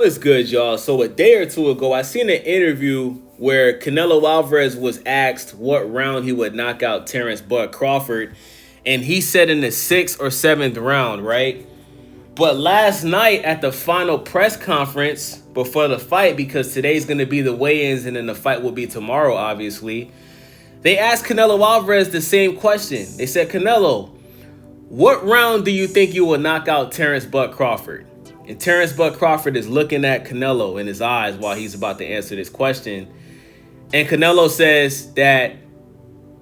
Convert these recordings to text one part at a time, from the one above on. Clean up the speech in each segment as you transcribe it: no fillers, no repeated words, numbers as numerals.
What's good, y'all? So a day or two ago, I seen an interview where Canelo Alvarez was asked what round he would knock out Terence Crawford, and he said in the sixth or seventh round, right? But last night at the final press conference before the fight, because today's going to be the weigh-ins and then the fight will be tomorrow, obviously, they asked Canelo Alvarez the same question. They said, Canelo, what round do you think you will knock out Terence Crawford? And Terence Crawford is looking at Canelo in his eyes while he's about to answer this question. And Canelo says that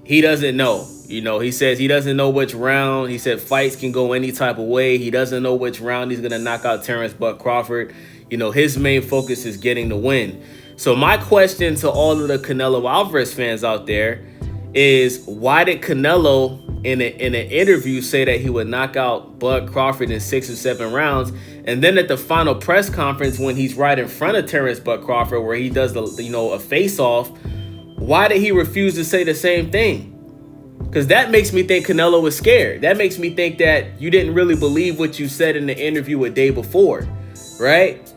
he doesn't know. He says he doesn't know which round. He said fights can go any type of way. He doesn't know which round he's going to knock out Terence Crawford. His main focus is getting the win. So my question to all of the Canelo Alvarez fans out there is, why did Canelo in an interview say that he would knock out Bud Crawford in 6 or 7 rounds, and then at the final press conference when he's right in front of Terence Crawford where he does a face-off, why did he refuse to say the same thing? Because that makes me think Canelo was scared. That makes me think that you didn't really believe what you said in the interview a day before, right?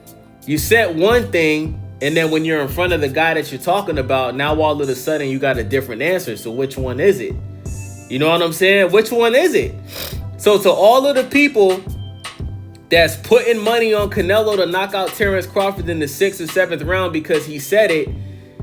You said one thing, and then when you're in front of the guy that you're talking about, now all of a sudden you got a different answer. So which one is it? You know what I'm saying? Which one is it? So to all of the people that's putting money on Canelo to knock out Terence Crawford in the 6th or 7th round because he said it,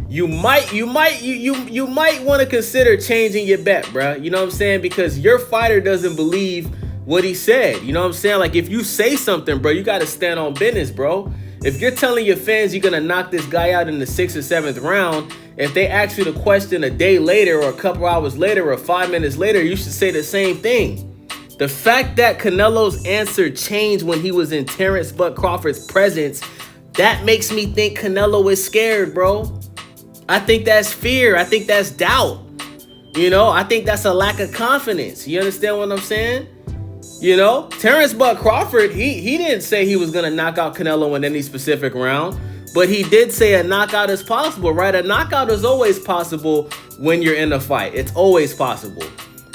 you might want to consider changing your bet, bro. You know what I'm saying? Because your fighter doesn't believe what he said. You know what I'm saying? Like, if you say something, bro, you got to stand on business, bro. If you're telling your fans you're going to knock this guy out in the 6th or 7th round, if they ask you the question a day later or a couple hours later or 5 minutes later, you should say the same thing. The fact that Canelo's answer changed when he was in Terence Crawford's presence, that makes me think Canelo is scared, bro. I think that's fear. I think that's doubt. I think that's a lack of confidence. You understand what I'm saying? Terence Crawford, he didn't say he was going to knock out Canelo in any specific round, but he did say a knockout is possible, right? A knockout is always possible when you're in a fight. It's always possible.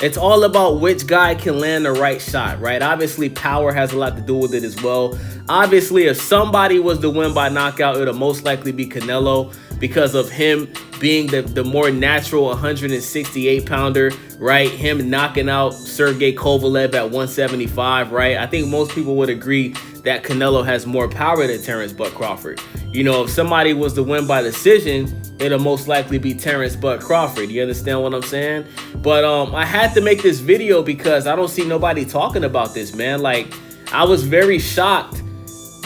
It's all about which guy can land the right shot, right? Obviously, power has a lot to do with it as well. Obviously, if somebody was to win by knockout, it'll most likely be Canelo because of him being the more natural 168-pounder, right? Him knocking out Sergey Kovalev at 175, right? I think most people would agree that Canelo has more power than Terence Crawford. If somebody was to win by decision, it'll most likely be Terence Crawford. You understand what I'm saying? But I had to make this video because I don't see nobody talking about this, man. Like, I was very shocked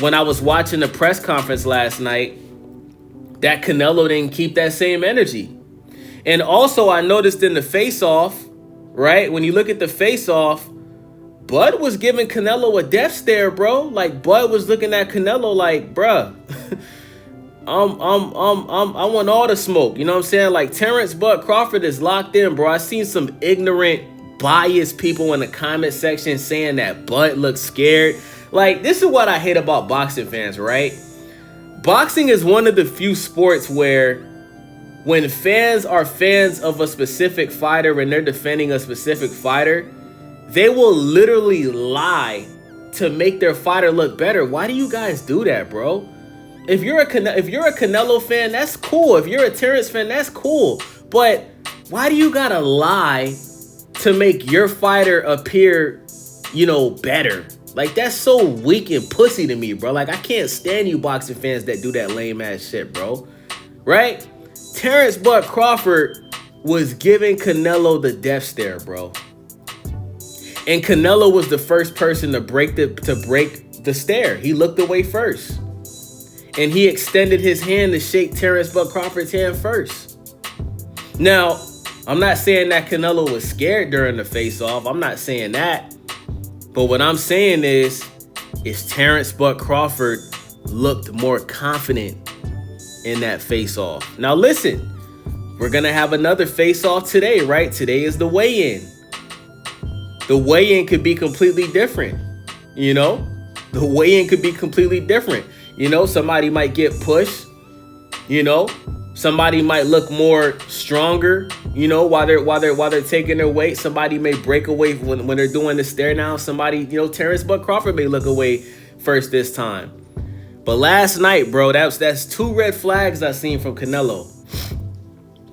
when I was watching the press conference last night that Canelo didn't keep that same energy. And also, I noticed in the face-off, right? When you look at the face-off, Bud was giving Canelo a death stare, bro. Like, Bud was looking at Canelo like, bruh, I want all the smoke. You know what I'm saying? Like, Terence Crawford is locked in, bro. I seen some ignorant, biased people in the comment section saying that Bud looks scared. Like, this is what I hate about boxing fans, right? Boxing is one of the few sports where when fans are fans of a specific fighter and they're defending a specific fighter, they will literally lie to make their fighter look better. Why do you guys do that, bro? If you're a Canelo fan, that's cool. If you're a Terence fan, that's cool. But why do you gotta lie to make your fighter appear, better? Like, that's so weak and pussy to me, bro. Like, I can't stand you boxing fans that do that lame ass shit, bro. Right? Terence Crawford was giving Canelo the death stare, bro. And Canelo was the first person to break the stare. He looked away first. And he extended his hand to shake Terence Crawford's hand first. Now, I'm not saying that Canelo was scared during the face-off. I'm not saying that. But what I'm saying is Terence Crawford looked more confident in that face-off. Now listen, we're going to have another face-off today, right? Today is the weigh-in. The weigh-in could be completely different, The weigh-in could be completely different. Somebody might get pushed, Somebody might look more stronger, while they're taking their weight. Somebody may break away when they're doing the stare down. Somebody, Terence Crawford may look away first this time. But last night, bro, that's 2 red flags I seen from Canelo.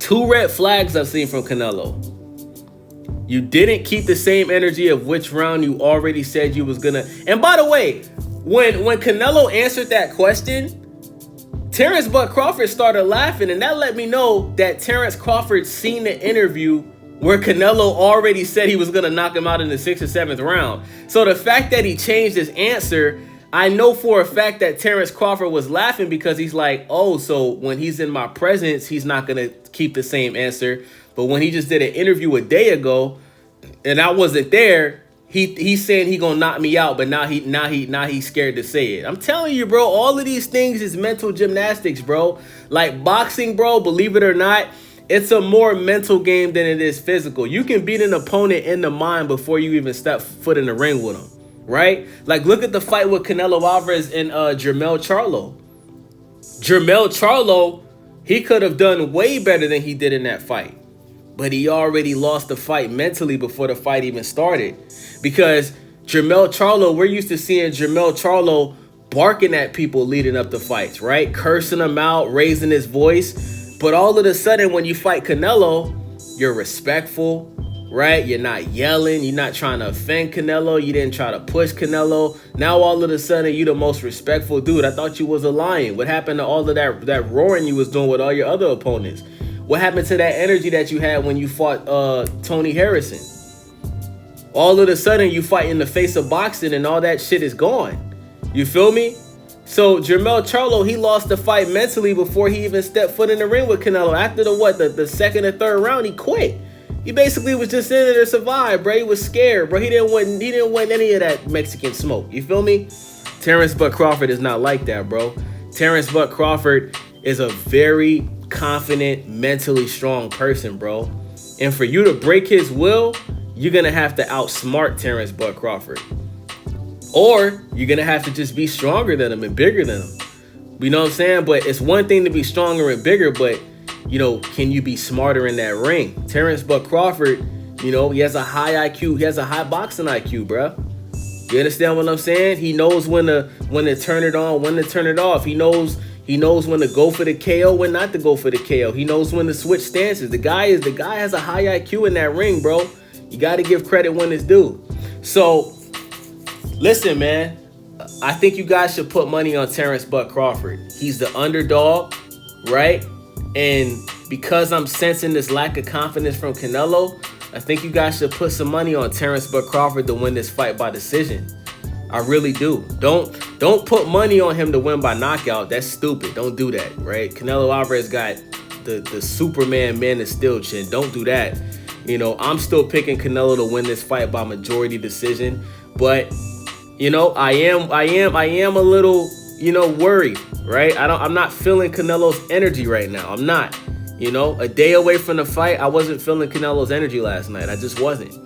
2 red flags I've seen from Canelo. You didn't keep the same energy of which round you already said you was gonna. And by the way, when Canelo answered that question, Terence Buck Crawford started laughing, and that let me know that Terence Crawford seen the interview where Canelo already said he was gonna knock him out in the 6th or 7th round. So the fact that he changed his answer, I know for a fact that Terence Crawford was laughing because he's like, oh, so when he's in my presence, he's not gonna keep the same answer. But when he just did an interview a day ago, and I wasn't there, he's saying he gonna knock me out, but now he's scared to say it. I'm telling you, bro, all of these things is mental gymnastics, bro. Like boxing, bro, believe it or not, it's a more mental game than it is physical. You can beat an opponent in the mind before you even step foot in the ring with him, right? Like, look at the fight with Canelo Alvarez and Jermell Charlo. Jermell Charlo, he could have done way better than he did in that fight. But he already lost the fight mentally before the fight even started. Because Jermell Charlo, we're used to seeing Jermell Charlo barking at people leading up to fights, right? Cursing them out, raising his voice. But all of a sudden, when you fight Canelo, you're respectful, right? You're not yelling. You're not trying to offend Canelo. You didn't try to push Canelo. Now, all of a sudden, you're the most respectful dude. I thought you was a lion. What happened to all of that roaring you was doing with all your other opponents? What happened to that energy that you had when you fought Tony Harrison? All of a sudden, you fight in the face of boxing and all that shit is gone. You feel me? So Jermell Charlo, he lost the fight mentally before he even stepped foot in the ring with Canelo. After the 2nd or 3rd round, he quit. He basically was just in there to survive, bro. He was scared, bro. He didn't want any of that Mexican smoke. You feel me? Terence Buck Crawford is not like that, bro. Terence Buck Crawford is a very confident, mentally strong person, bro. And for you to break his will, you're going to have to outsmart Terence Buck Crawford. Or you're going to have to just be stronger than him and bigger than him. You know what I'm saying? But it's one thing to be stronger and bigger, but, you know, can you be smarter in that ring? Terence Buck Crawford, you know, he has a high IQ. He has a high boxing IQ, bro. You understand what I'm saying? He knows when to turn it on, when to turn it off. He knows when to go for the KO, when not to go for the KO. He knows when to switch stances. The guy has a high IQ in that ring, bro. You got to give credit when it's due. So, listen, man. I think you guys should put money on Terence Buck Crawford. He's the underdog, right? And because I'm sensing this lack of confidence from Canelo, I think you guys should put some money on Terence Buck Crawford to win this fight by decision. I really do. Don't put money on him to win by knockout. That's stupid. Don't do that, right? Canelo Alvarez got the Superman Man of Steel chin. Don't do that. You know, I'm still picking Canelo to win this fight by majority decision, but you know, I am a little, you know, worried, right? I'm not feeling Canelo's energy right now. I'm not. You know, a day away from the fight, I wasn't feeling Canelo's energy last night. I just wasn't.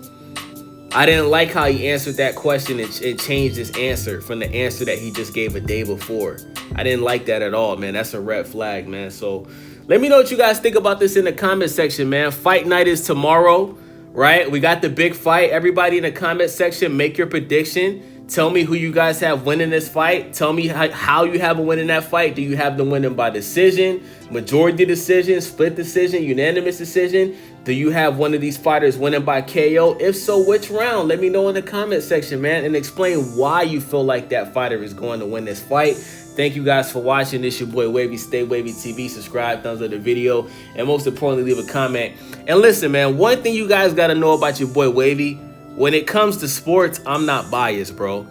I didn't like how he answered that question and changed his answer from the answer that he just gave a day before. I didn't like that at all, man. That's a red flag, man. So let me know what you guys think about this in the comment section, man. Fight night is tomorrow, right? We got the big fight. Everybody in the comment section, make your prediction. Tell me who you guys have winning this fight. Tell me how you have a win in that fight. Do you have them winning by decision, majority decision, split decision, unanimous decision? Do you have one of these fighters winning by KO? If so, which round? Let me know in the comment section, man, and explain why you feel like that fighter is going to win this fight. Thank you guys for watching. This your boy Wavy. Stay Wavy TV. Subscribe, thumbs up the video, and most importantly, leave a comment. And listen, man, one thing you guys got to know about your boy Wavy, when it comes to sports, I'm not biased, bro.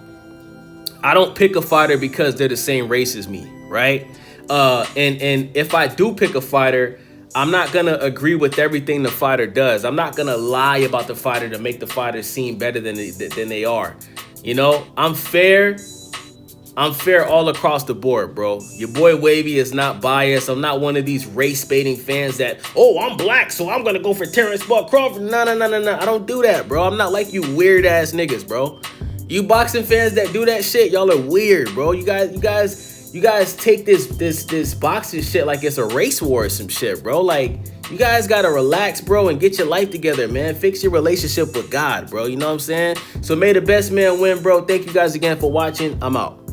I don't pick a fighter because they're the same race as me, right? And if I do pick a fighter, I'm not going to agree with everything the fighter does. I'm not going to lie about the fighter to make the fighter seem better than they are. You know, I'm fair. I'm fair all across the board, bro. Your boy Wavy is not biased. I'm not one of these race-baiting fans that, oh, I'm black, so I'm going to go for Terence Buck Crawford. No. I don't do that, bro. I'm not like you weird-ass niggas, bro. You boxing fans that do that shit, y'all are weird, bro. You guys take this boxing shit like it's a race war or some shit, bro. Like, you guys got to relax, bro, and get your life together, man. Fix your relationship with God, bro. You know what I'm saying? So may the best man win, bro. Thank you guys again for watching. I'm out.